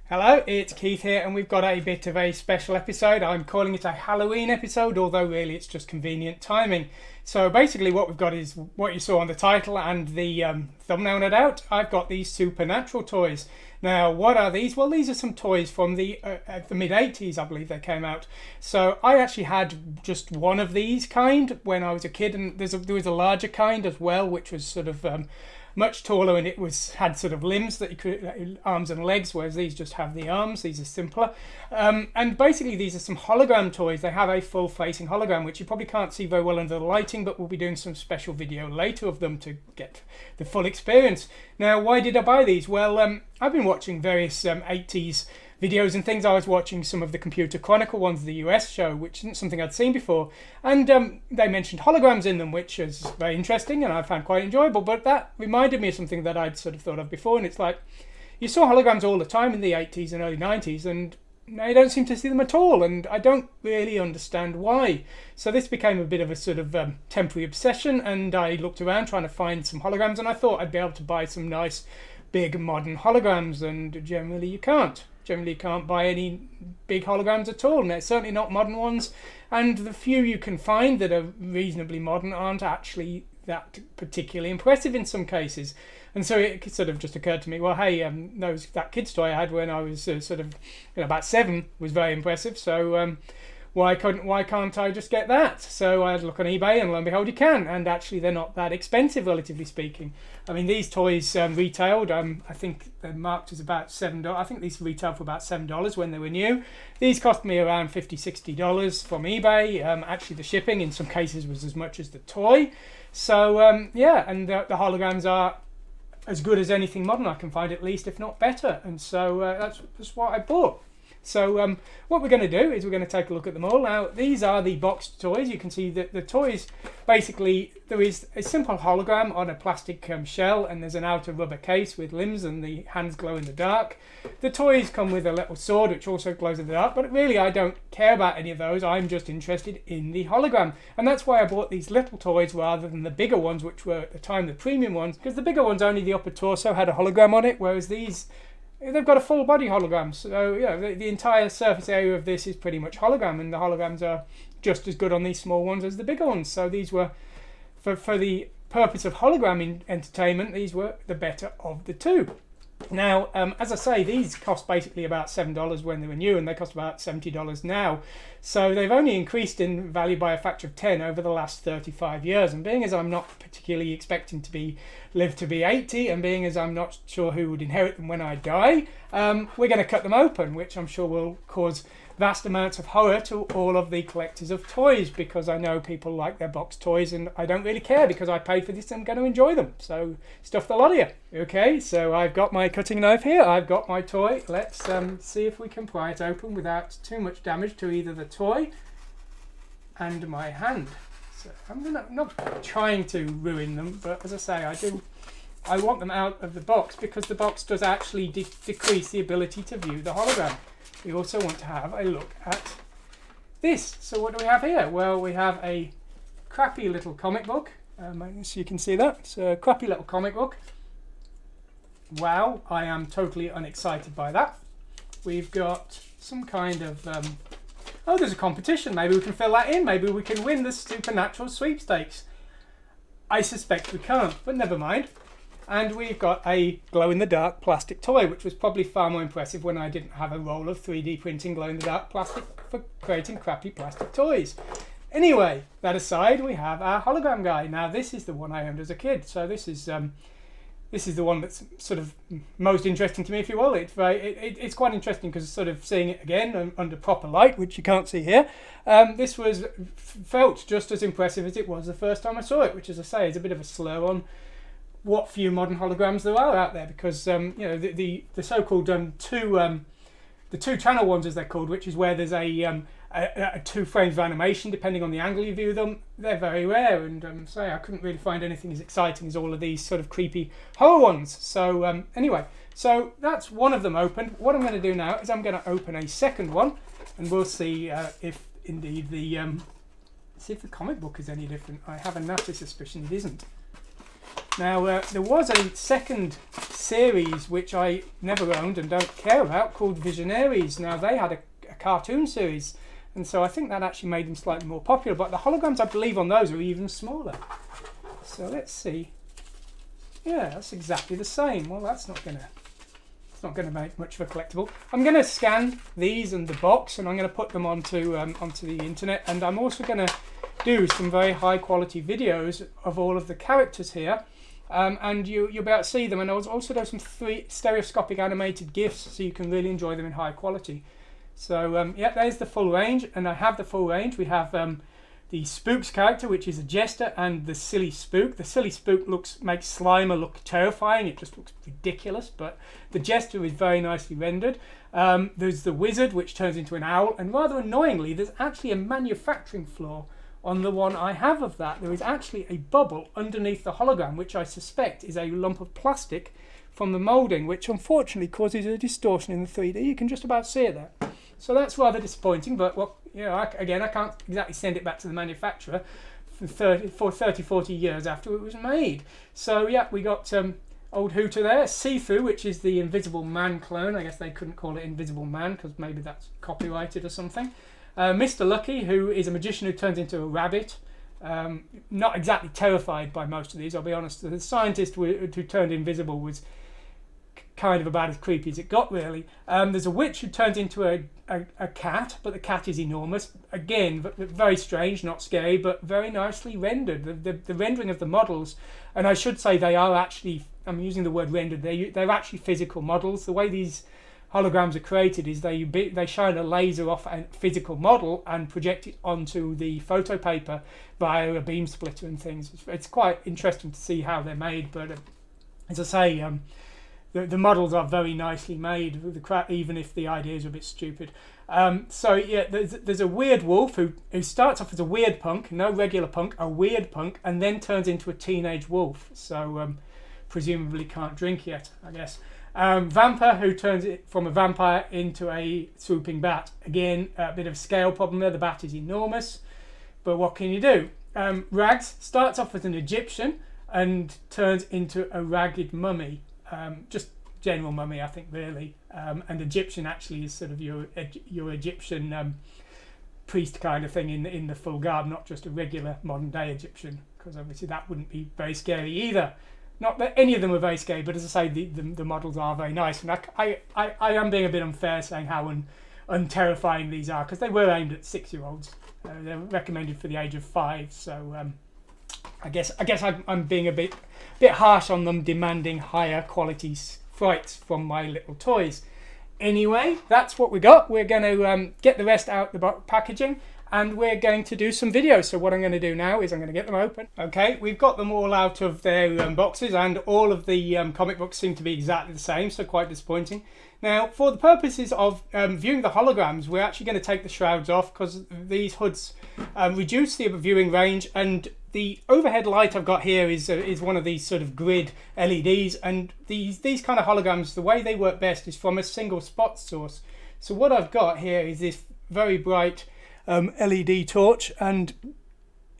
Hello, it's Keith here, and we've got a bit of a special episode. I'm calling it a Halloween episode, although really it's just convenient timing. So basically what we've got is what you saw on the title and the thumbnail, no doubt. I've got these Supernatural toys. Now, what are these? Well, these are some toys from the mid-80s, I believe they came out. So I actually had just one of these kind when I was a kid, and there was a larger kind as well, which was sort of much taller, and it had sort of limbs that you could, arms and legs, whereas these just have the arms. These are simpler. And basically these are some hologram toys. They have a full facing hologram, which you probably can't see very well under the lighting, but we'll be doing some special video later of them to get the full experience. Now, why did I buy these? Well, I've been watching various 80s videos and things. I was watching some of the Computer Chronicle ones, the US show, which isn't something I'd seen before, and they mentioned holograms in them, which is very interesting and I found quite enjoyable. But that reminded me of something that I'd sort of thought of before, and it's like, you saw holograms all the time in the 80s and early 90s, and now you don't seem to see them at all, and I don't really understand why. So this became a bit of a sort of temporary obsession, and I looked around trying to find some holograms, and I thought I'd be able to buy some nice big modern holograms, and generally you can't. Generally you can't buy any big holograms at all, and they're certainly not modern ones, and the few you can find that are reasonably modern aren't actually that particularly impressive in some cases. And so it sort of just occurred to me, well, hey, that kid's toy I had when I was about 7 was very impressive, so why can't I just get that? So I had a look on eBay, and lo and behold, you can, and actually they're not that expensive, relatively speaking. I mean, these toys retailed, I think they're marked as about $7. I think these retailed for about $7 when they were new. These cost me around $50-$60 from eBay. Actually, the shipping in some cases was as much as the toy. So yeah, and the holograms are as good as anything modern I can find, at least, if not better. And so that's what I bought. So what we're going to do is we're going to take a look at them all. Now, these are the boxed toys. You can see that the toys, basically, there is a simple hologram on a plastic shell, and there's an outer rubber case with limbs, and the hands glow in the dark. The toys come with a little sword, which also glows in the dark, but really I don't care about any of those. I'm just interested in the hologram. And that's why I bought these little toys rather than the bigger ones, which were at the time the premium ones, because the bigger ones, only the upper torso had a hologram on it, whereas these, they've got a full body hologram. So yeah, the entire surface area of this is pretty much hologram, and the holograms are just as good on these small ones as the bigger ones. So these were, for the purpose of hologram entertainment, these were the better of the two. Now, as I say, these cost basically about $7 when they were new, and they cost about $70 now. So they've only increased in value by a factor of 10 over the last 35 years. And being as I'm not particularly expecting to live to be 80, and being as I'm not sure who would inherit them when I die, we're going to cut them open, which I'm sure will cause vast amounts of horror to all of the collectors of toys, because I know people like their box toys, and I don't really care because I paid for this and I'm going to enjoy them. So stuff the lot of you. Okay, so I've got my cutting knife here. I've got my toy. Let's see if we can pry it open without too much damage to either the toy and my hand. So I'm not trying to ruin them, but as I say, I want them out of the box, because the box does actually decrease the ability to view the hologram. We also want to have a look at this. So what do we have here? Well, we have a crappy little comic book. So you can see that. It's a crappy little comic book. Wow, I am totally unexcited by that. We've got some kind of... oh, there's a competition. Maybe we can fill that in. Maybe we can win the Supernatural sweepstakes. I suspect we can't, but never mind. And we've got a glow-in-the-dark plastic toy, which was probably far more impressive when I didn't have a roll of 3D printing glow-in-the-dark plastic for creating crappy plastic toys. Anyway, that aside, we have our hologram guy. Now, this is the one I owned as a kid, so this is the one that's sort of most interesting to me, if you will. It's quite interesting because sort of seeing it again under proper light, which you can't see here. This felt just as impressive as it was the first time I saw it, which, as I say, is a bit of a slur on what few modern holograms there are out there, because the so-called the two channel ones, as they're called, which is where there's a 2 frames of animation depending on the angle you view them, they're very rare, and say I couldn't really find anything as exciting as all of these sort of creepy horror ones. So anyway, so that's one of them opened. What I'm going to do now is I'm going to open a second one, and we'll see if indeed see if the comic book is any different. I have a nasty suspicion it isn't. Now, there was a second series which I never owned and don't care about called Visionaries. Now, they had a cartoon series, and so I think that actually made them slightly more popular, but the holograms I believe on those are even smaller. So let's see. Yeah, that's exactly the same. Well, it's not gonna make much of a collectible. I'm gonna scan these and the box, and I'm gonna put them onto the internet, and I'm also gonna do some very high quality videos of all of the characters here. And you'll be able to see them, and I'll also do some stereoscopic animated GIFs so you can really enjoy them in high quality. So yeah, there's the full range, and I have the full range. We have the Spooks character, which is a jester, and the Silly Spook. The Silly Spook makes Slimer look terrifying. It just looks ridiculous, but the jester is very nicely rendered. There's the Wizard, which turns into an owl, and rather annoyingly, there's actually a manufacturing flaw on the one I have of that. There is actually a bubble underneath the hologram, which I suspect is a lump of plastic from the moulding, which unfortunately causes a distortion in the 3D. You can just about see it there. So that's rather disappointing, but well, you know, I can't exactly send it back to the manufacturer for 30, 40 years after it was made. So yeah, we got old Hooter there, Sifu, which is the Invisible Man clone. I guess they couldn't call it Invisible Man because maybe that's copyrighted or something. Mr. Lucky, who is a magician who turns into a rabbit. Not exactly terrified by most of these, I'll be honest. The scientist who turned invisible was kind of about as creepy as it got, really. There's a witch who turns into a cat, but the cat is enormous. Again, very strange, not scary, but very nicely rendered. The rendering of the models, and I should say they are actually, I'm using the word rendered, they're actually physical models. The way these holograms are created is they shine a laser off a physical model and project it onto the photo paper via a beam splitter and things. It's quite interesting to see how they're made, but as I say, the models are very nicely made, even if the ideas are a bit stupid. So yeah, there's a weird wolf who starts off as a weird punk, no regular punk, a weird punk, and then turns into a teenage wolf. So presumably can't drink yet, I guess. Vampire, who turns it from a vampire into a swooping bat. Again, a bit of a scale problem there. The bat is enormous, but what can you do? Rags starts off as an Egyptian and turns into a ragged mummy. Just general mummy, I think, really. And Egyptian actually is sort of your Egyptian priest kind of thing in the full garb, not just a regular modern day Egyptian, because obviously that wouldn't be very scary either. Not that any of them are very scary, but as I say, the models are very nice. And I am being a bit unfair saying how unterrifying these are, because they were aimed at 6-year-olds. They're recommended for the age of 5. So I guess I'm being a bit harsh on them, demanding higher quality frights from my little toys. Anyway, that's what we got. We're going to get the rest out the packaging, and we're going to do some videos. So what I'm going to do now is I'm going to get them open. Okay, we've got them all out of their boxes, and all of the comic books seem to be exactly the same, so quite disappointing. Now, for the purposes of viewing the holograms, we're actually going to take the shrouds off because these hoods reduce the viewing range, and the overhead light I've got here is one of these sort of grid LEDs, and these kind of holograms, the way they work best is from a single spot source. So what I've got here is this very bright LED torch, and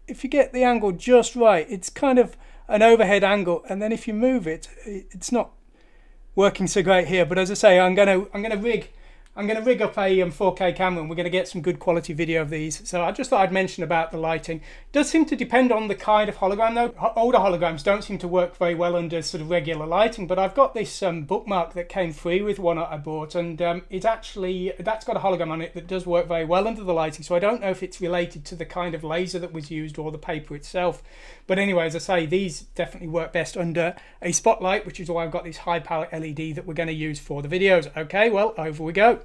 if you get the angle just right, it's kind of an overhead angle, and then if you move it, it's not working so great here. But as I say, I'm gonna rig up a 4K camera, and we're going to get some good quality video of these. So I just thought I'd mention about the lighting. It does seem to depend on the kind of hologram though. Older holograms don't seem to work very well under sort of regular lighting, but I've got this bookmark that came free with one I bought, and that's got a hologram on it that does work very well under the lighting. So I don't know if it's related to the kind of laser that was used or the paper itself. But anyway, as I say, these definitely work best under a spotlight, which is why I've got this high power LED that we're going to use for the videos. Okay, well, over we go.